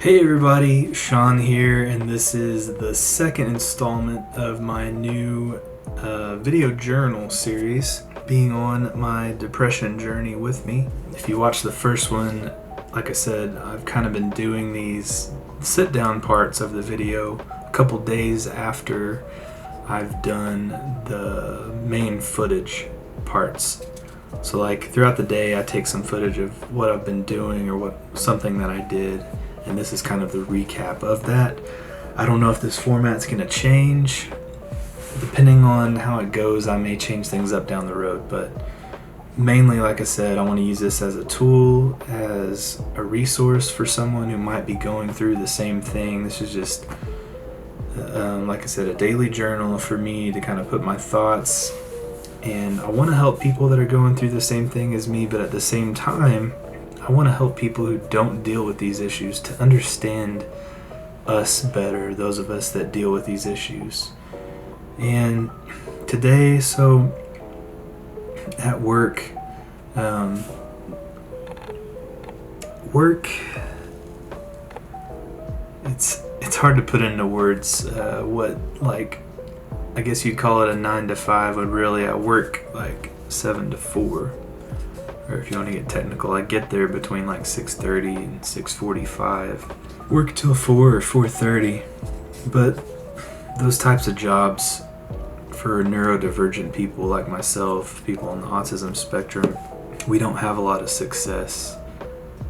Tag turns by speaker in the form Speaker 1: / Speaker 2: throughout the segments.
Speaker 1: Hey everybody, Sean here, and this is the second installment of my new video journal series, being on my depression journey with me. If you watched the first one, like I said, I've kind of been doing these sit-down parts of the video a couple days after I've done the main footage parts. So like throughout the day I take some footage of what I've been doing or something that I did, and this is kind of the recap of that. I don't know if this format's going to change. Depending on how it goes, I may change things up down the road, but mainly, like I said, I want to use this as a tool, as a resource for someone who might be going through the same thing. This is just, like I said, a daily journal for me to kind of put my thoughts, and I want to help people that are going through the same thing as me, but at the same time, I want to help people who don't deal with these issues to understand us better, those of us that deal with these issues. And today, so at work, it's hard to put into words what, like, I guess you'd call it a 9 to 5, but really I work like 7 to 4. Or if you want to get technical, I get there between like 6:30 and 6:45. Work till 4 or 4:30. But those types of jobs for neurodivergent people like myself, people on the autism spectrum, we don't have a lot of success,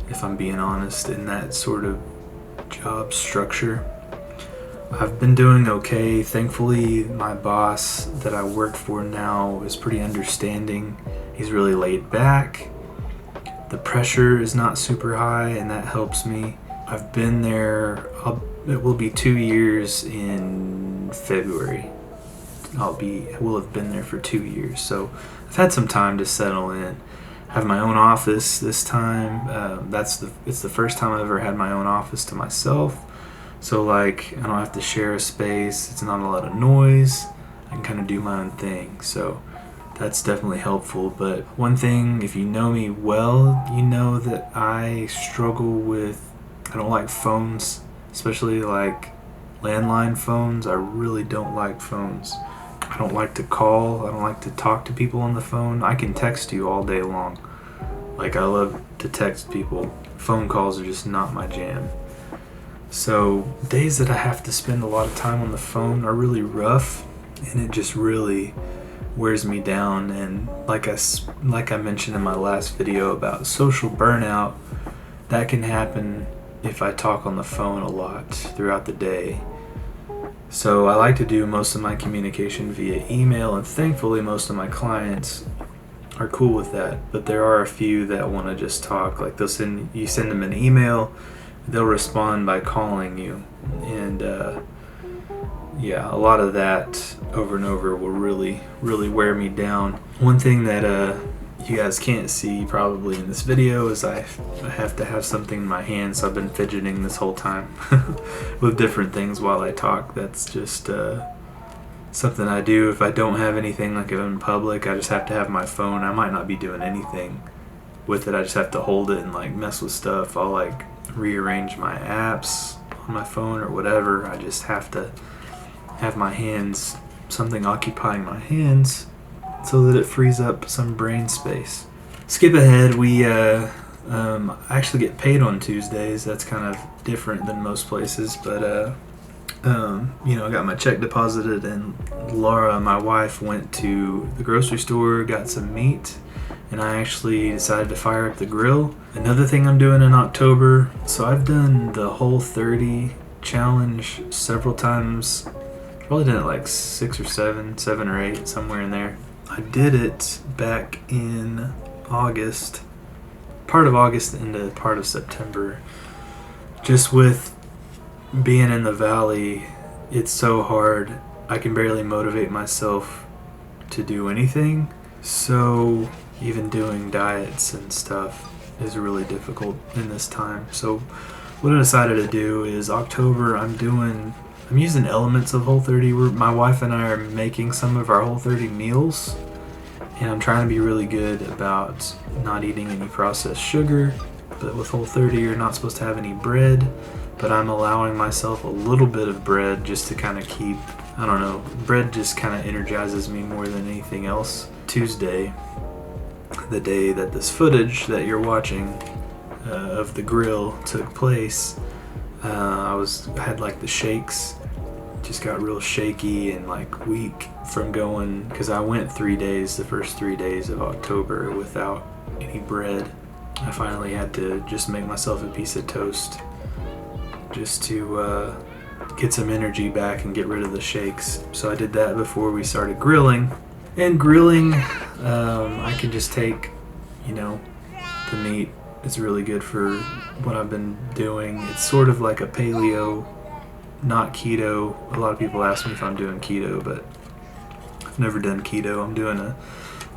Speaker 1: if I'm being honest, in that sort of job structure. I've been doing okay. Thankfully, my boss that I work for now is pretty understanding. He's really laid back. The pressure is not super high, and that helps me. I've been there, it will be 2 years in February. Will have been there for 2 years. So I've had some time to settle in. I have my own office this time. It's the first time I've ever had my own office to myself. So like, I don't have to share a space. It's not a lot of noise. I can kind of do my own thing. So that's definitely helpful. But one thing, if you know me well, you know that I struggle with, I don't like phones, especially like landline phones. I really don't like phones. I don't like to call. I don't like to talk to people on the phone. I can text you all day long. Like, I love to text people. Phone calls are just not my jam. So days that I have to spend a lot of time on the phone are really rough, and it just really wears me down. And like I mentioned in my last video about social burnout, that can happen if I talk on the phone a lot throughout the day. So I like to do most of my communication via email, and thankfully most of my clients are cool with that. But there are a few that want to just talk. Like, you send them an email, they'll respond by calling you, and yeah, a lot of that over and over will really wear me down. One thing that you guys can't see probably in this video is I have to have something in my hand, so I've been fidgeting this whole time with different things while I talk. That's just something I do. If I don't have anything, like if I'm in public, I just have to have my phone. I might not be doing anything with it. I just have to hold it and like mess with stuff. I'll like rearrange my apps on my phone or whatever. I just have to have my hands, something occupying my hands, so that it frees up some brain space. Skip ahead, I actually get paid on Tuesdays. That's kind of different than most places, but I got my check deposited, and Laura, my wife, went to the grocery store, got some meat, and I actually decided to fire up the grill. Another thing I'm doing in October, so I've done the Whole30 challenge several times. Probably done it like 6 or 7 or 8, somewhere in there. I did it back in August, part of August into part of September. Just with being in the valley, it's so hard. I can barely motivate myself to do anything. So even doing diets and stuff is really difficult in this time. So what I decided to do is October, I'm using elements of Whole30. My wife and I are making some of our Whole30 meals, and I'm trying to be really good about not eating any processed sugar. But with Whole30, you're not supposed to have any bread, but I'm allowing myself a little bit of bread just to kind of keep, I don't know, bread just kind of energizes me more than anything else. Tuesday, the day that this footage that you're watching of the grill took place, I had like the shakes, just got real shaky and like weak from going, because I went 3 days, the first 3 days of October, without any bread. I finally had to just make myself a piece of toast just to get some energy back and get rid of the shakes. So I did that before we started grilling. And grilling, I can just take, the meat. It's really good for what I've been doing. It's sort of like a paleo, not keto. A lot of people ask me if I'm doing keto, but I've never done keto. I'm doing a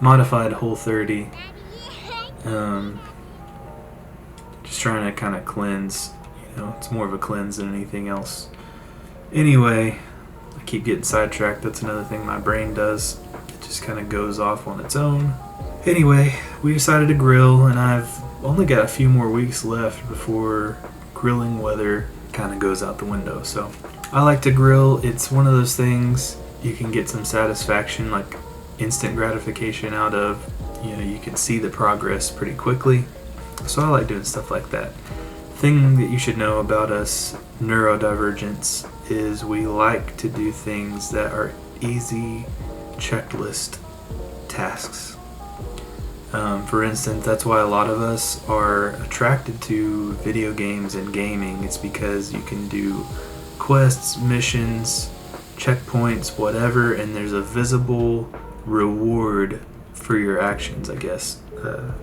Speaker 1: modified Whole30. Just trying to kind of cleanse. It's more of a cleanse than anything else. Anyway, I keep getting sidetracked. That's another thing my brain does. It just kind of goes off on its own. Anyway, we decided to grill, and I've only got a few more weeks left before grilling weather kind of goes out the window. So I like to grill. It's one of those things you can get some satisfaction, like instant gratification out of. You can see the progress pretty quickly. So I like doing stuff like that. Thing that you should know about us neurodivergents is we like to do things that are easy checklist tasks. For instance, that's why a lot of us are attracted to video games and gaming. It's because you can do quests, missions, checkpoints, whatever, and there's a visible reward for your actions, I guess.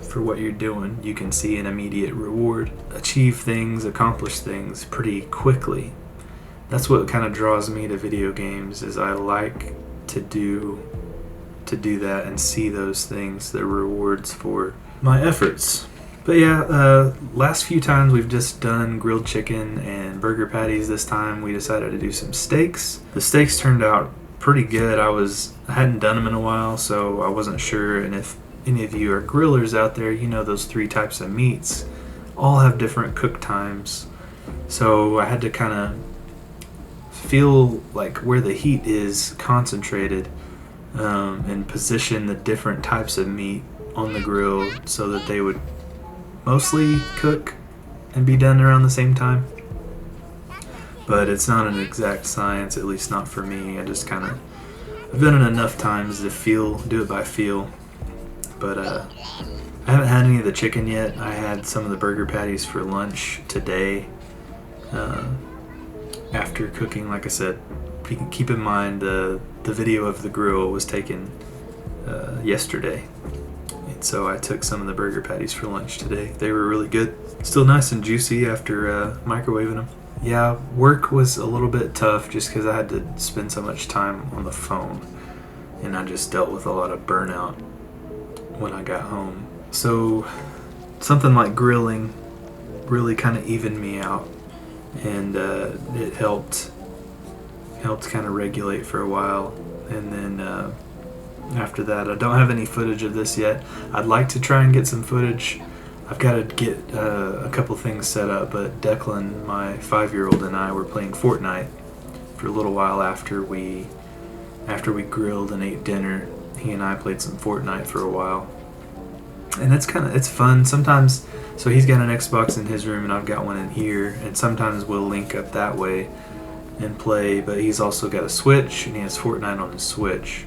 Speaker 1: For what you're doing, you can see an immediate reward. Achieve things, accomplish things pretty quickly. That's what kind of draws me to video games, is I like to do that and see those things, the rewards for my efforts. But yeah, last few times we've just done grilled chicken and burger patties. This time we decided to do some steaks. The steaks turned out pretty good. I hadn't done them in a while, so I wasn't sure. And if any of you are grillers out there, those 3 types of meats all have different cook times. So I had to kind of feel like where the heat is concentrated, and position the different types of meat on the grill so that they would mostly cook and be done around the same time. But it's not an exact science, at least not for me. I've done it enough times to do it by feel. But I haven't had any of the chicken yet. I had some of the burger patties for lunch today. After cooking, like I said, keep in mind the video of the grill was taken yesterday. And so I took some of the burger patties for lunch today. They were really good. Still nice and juicy after microwaving them. Yeah, work was a little bit tough just because I had to spend so much time on the phone. And I just dealt with a lot of burnout when I got home. So something like grilling really kind of evened me out. And it helped kind of regulate for a while. And then after that, I don't have any footage of this yet. I'd like to try and get some footage. I've got to get a couple things set up, but Declan, my 5-year-old, and I were playing Fortnite for a little while after we grilled and ate dinner. He and I played some Fortnite for a while. And it's fun. Sometimes, so he's got an Xbox in his room and I've got one in here, and sometimes we'll link up that way and play, but he's also got a Switch and he has Fortnite on his Switch.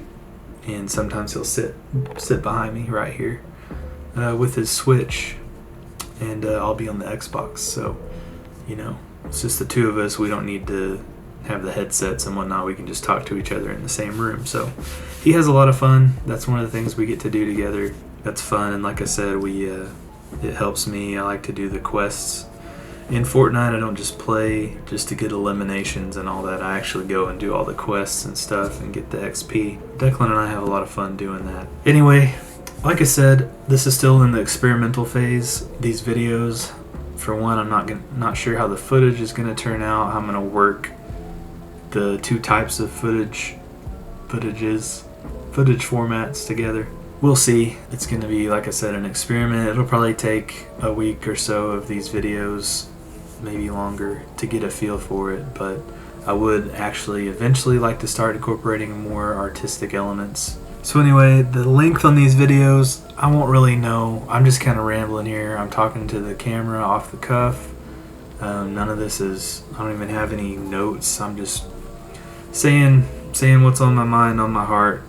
Speaker 1: And sometimes he'll sit behind me right here with his Switch, and I'll be on the Xbox. So, it's just the two of us. We don't need to have the headsets and whatnot. We can just talk to each other in the same room. So he has a lot of fun. That's one of the things we get to do together. That's fun. And like I said, it helps me. I like to do the quests. In Fortnite, I don't just play just to get eliminations and all that. I actually go and do all the quests and stuff and get the XP. Declan and I have a lot of fun doing that. Anyway, like I said, this is still in the experimental phase. These videos, for one, I'm not sure how the footage is going to turn out, how I'm going to work the 2 types of footage formats together. We'll see. It's going to be, like I said, an experiment. It'll probably take a week or so of these videos, maybe longer to get a feel for it, but I would actually eventually like to start incorporating more artistic elements. So anyway, the length on these videos, I won't really know. I'm just kind of rambling here. I'm talking to the camera off the cuff. None of this is, I don't even have any notes. I'm just saying what's on my mind, on my heart.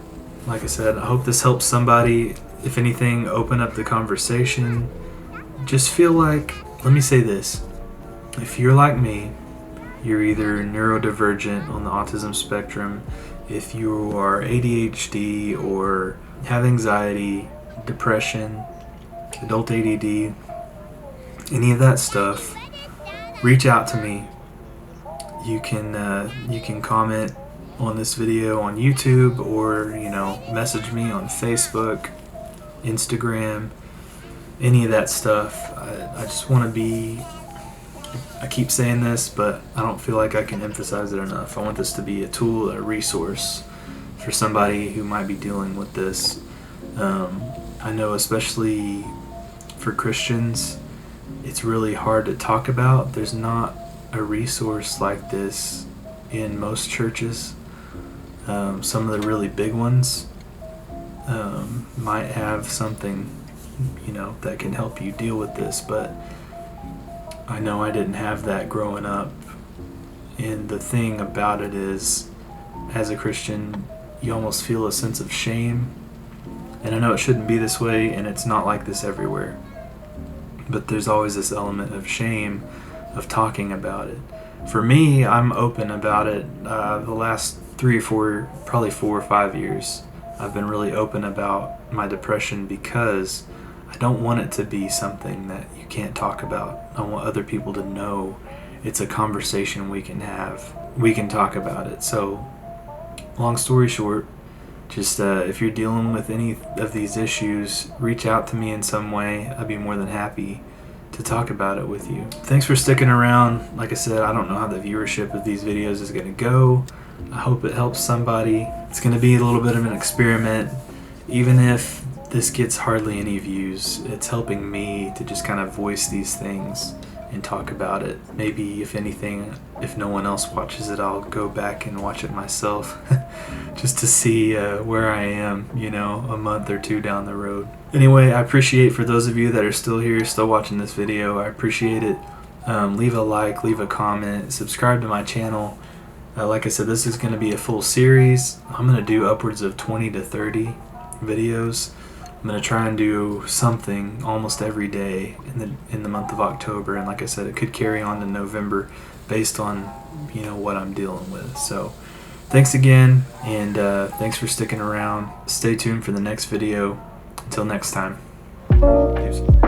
Speaker 1: Like I said, I hope this helps somebody. If anything, open up the conversation. Just feel like, let me say this. If you're like me, you're either neurodivergent on the autism spectrum, if you are ADHD or have anxiety, depression, adult ADD, any of that stuff, reach out to me. You can comment on this video on YouTube, or message me on Facebook, Instagram, any of that stuff. I just want to be, I keep saying this, but I don't feel like I can emphasize it enough. I want this to be a tool, a resource for somebody who might be dealing with this. I know especially for Christians, it's really hard to talk about. There's not a resource like this in most churches. Some of the really big ones might have something, that can help you deal with this, but I know I didn't have that growing up. And the thing about it is, as a Christian, you almost feel a sense of shame. And I know it shouldn't be this way, and it's not like this everywhere. But there's always this element of shame of talking about it. For me, I'm open about it. The last 3 or 4, probably 4 or 5 years, I've been really open about my depression because I don't want it to be something that you can't talk about. I want other people to know it's a conversation we can have. We can talk about it. So, long story short, just if you're dealing with any of these issues, reach out to me in some way. I'd be more than happy to talk about it with you. Thanks for sticking around. Like I said, I don't know how the viewership of these videos is going to go. I hope it helps somebody. It's going to be a little bit of an experiment. Even if this gets hardly any views, it's helping me to just kind of voice these things and talk about it. Maybe, if anything, if no one else watches it, I'll go back and watch it myself just to see where I am, a month or 2 down the road. Anyway, I appreciate, for those of you that are still here, still watching this video, I appreciate it. Leave a like, leave a comment, subscribe to my channel. Like I said, this is going to be a full series. I'm going to do upwards of 20 to 30 videos. I'm going to try and do something almost every day in the month of October, and like I said, it could carry on to November based on what I'm dealing with. So thanks again, and thanks for sticking around. Stay tuned for the next video. Until next time. Peace.